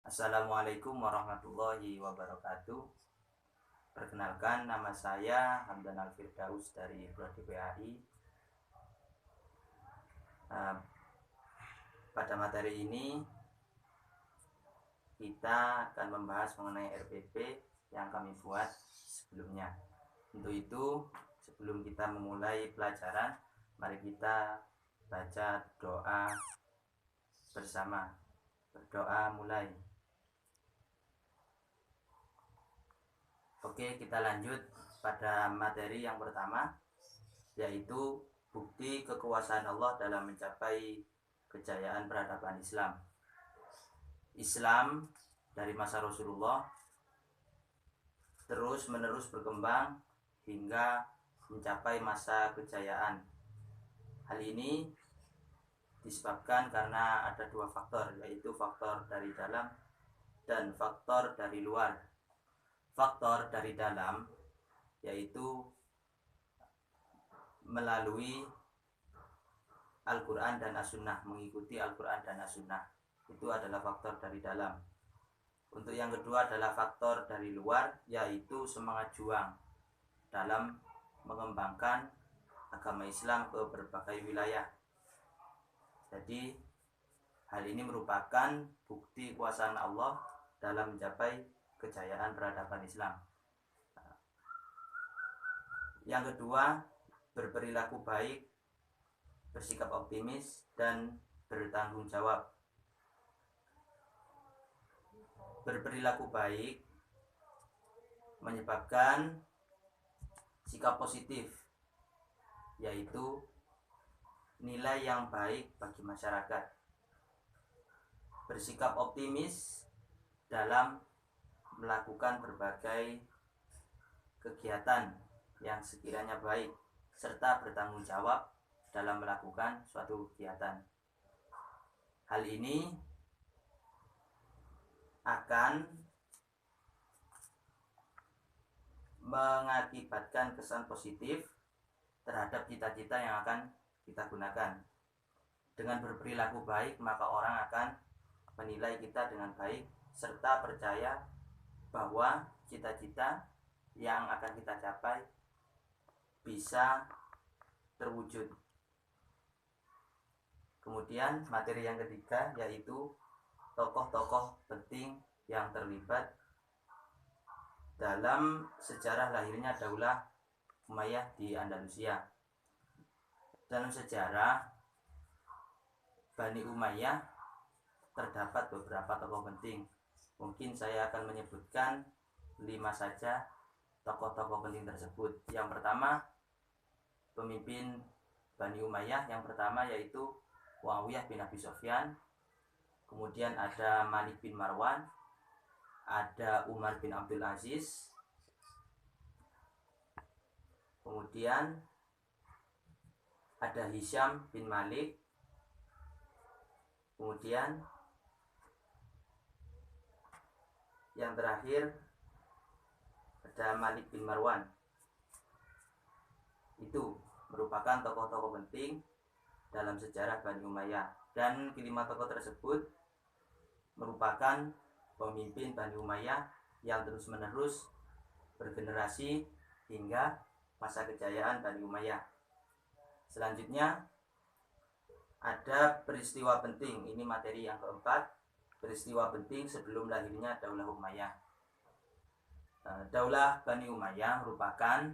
Assalamualaikum warahmatullahi wabarakatuh. Perkenalkan, nama saya Hamdan Al-Firdaus dari Prodi PAI. Pada materi ini kita akan membahas mengenai RPP yang kami buat sebelumnya. Untuk itu, sebelum kita memulai pelajaran, mari kita baca doa bersama. Berdoa mulai. Oke, kita lanjut pada materi yang pertama, yaitu bukti kekuasaan Allah dalam mencapai kejayaan peradaban Islam. Islam dari masa Rasulullah terus menerus berkembang hingga mencapai masa kejayaan. Hal ini disebabkan karena ada dua faktor, yaitu faktor dari dalam dan faktor dari luar. Faktor dari dalam yaitu melalui Al-Quran dan As-Sunnah, mengikuti Al-Quran dan As-Sunnah. Itu adalah faktor dari dalam. Untuk yang kedua adalah faktor dari luar, yaitu semangat juang dalam mengembangkan agama Islam ke berbagai wilayah. Jadi hal ini merupakan bukti kuasaan Allah dalam mencapai kejayaan peradaban Islam. Yang kedua, berperilaku baik, bersikap optimis, dan bertanggung jawab. Berperilaku baik menyebabkan sikap positif, yaitu nilai yang baik bagi masyarakat. Bersikap optimis dalam melakukan berbagai kegiatan yang sekiranya baik, serta bertanggung jawab dalam melakukan suatu kegiatan. Hal ini akan mengakibatkan kesan positif terhadap cita-cita yang akan kita gunakan. Dengan berperilaku baik, maka orang akan menilai kita dengan baik serta percaya bahwa cita-cita yang akan kita capai bisa terwujud. Kemudian materi yang ketiga yaitu tokoh-tokoh penting yang terlibat dalam sejarah lahirnya Daulah Umayyah di Andalusia. Dalam sejarah Bani Umayyah terdapat beberapa tokoh penting. Mungkin saya akan menyebutkan 5 saja tokoh-tokoh penting tersebut. Yang pertama, pemimpin Bani Umayyah yang pertama yaitu Muawiyah bin Abi Sufyan. Kemudian ada Malik bin Marwan, ada Umar bin Abdul Aziz. Kemudian ada Hisham bin Malik. Kemudian yang terakhir ada Malik bin Marwan. Itu merupakan tokoh-tokoh penting dalam sejarah Bani Umayyah. Dan kelima tokoh tersebut merupakan pemimpin Bani Umayyah yang terus-menerus bergenerasi hingga masa kejayaan Bani Umayyah. Selanjutnya ada peristiwa penting. Ini materi yang keempat, peristiwa penting sebelum lahirnya Daulah Umayyah. Daulah Bani Umayyah merupakan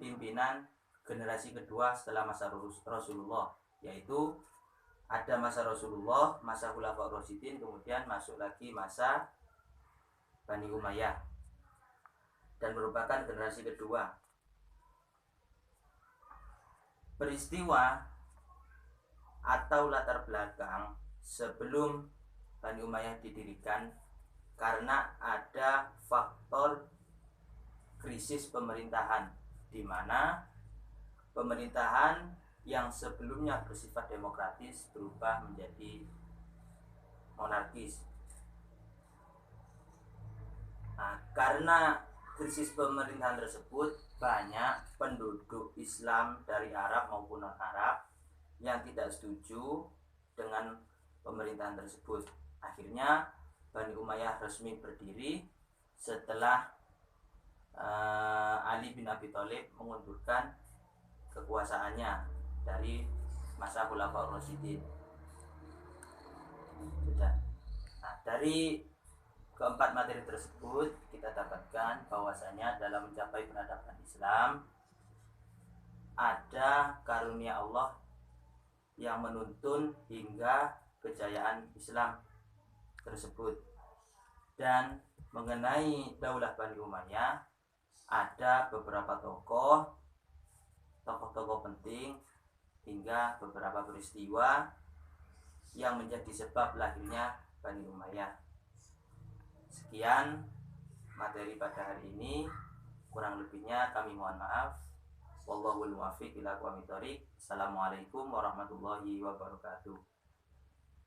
pimpinan generasi kedua setelah masa Rasulullah, yaitu ada masa Rasulullah, masa Khulafaur Rasyidin, kemudian masuk lagi masa Bani Umayyah, dan merupakan generasi kedua. Peristiwa atau latar belakang sebelum Bani Umayyah didirikan karena ada faktor krisis pemerintahan, di mana pemerintahan yang sebelumnya bersifat demokratis berubah menjadi monarkis. Karena krisis pemerintahan tersebut, banyak penduduk Islam dari Arab maupun non-Arab yang tidak setuju dengan pemerintahan tersebut. Akhirnya Bani Umayyah resmi berdiri setelah Ali bin Abi Thalib mengundurkan kekuasaannya dari masa Khulafaur Rasyidin. Sudah. Nah, dari keempat materi tersebut kita dapatkan bahwasanya dalam mencapai peradaban Islam ada karunia Allah yang menuntun hingga kejayaan Islam tersebut. Dan mengenai Daulah Bani Umayyah ada beberapa tokoh-tokoh penting hingga beberapa peristiwa yang menjadi sebab lahirnya Bani Umayyah. Sekian materi pada hari ini, kurang lebihnya kami mohon maaf. Wallahul muwaffiq ila aqwamit thoriq. Assalamualaikum warahmatullahi wabarakatuh.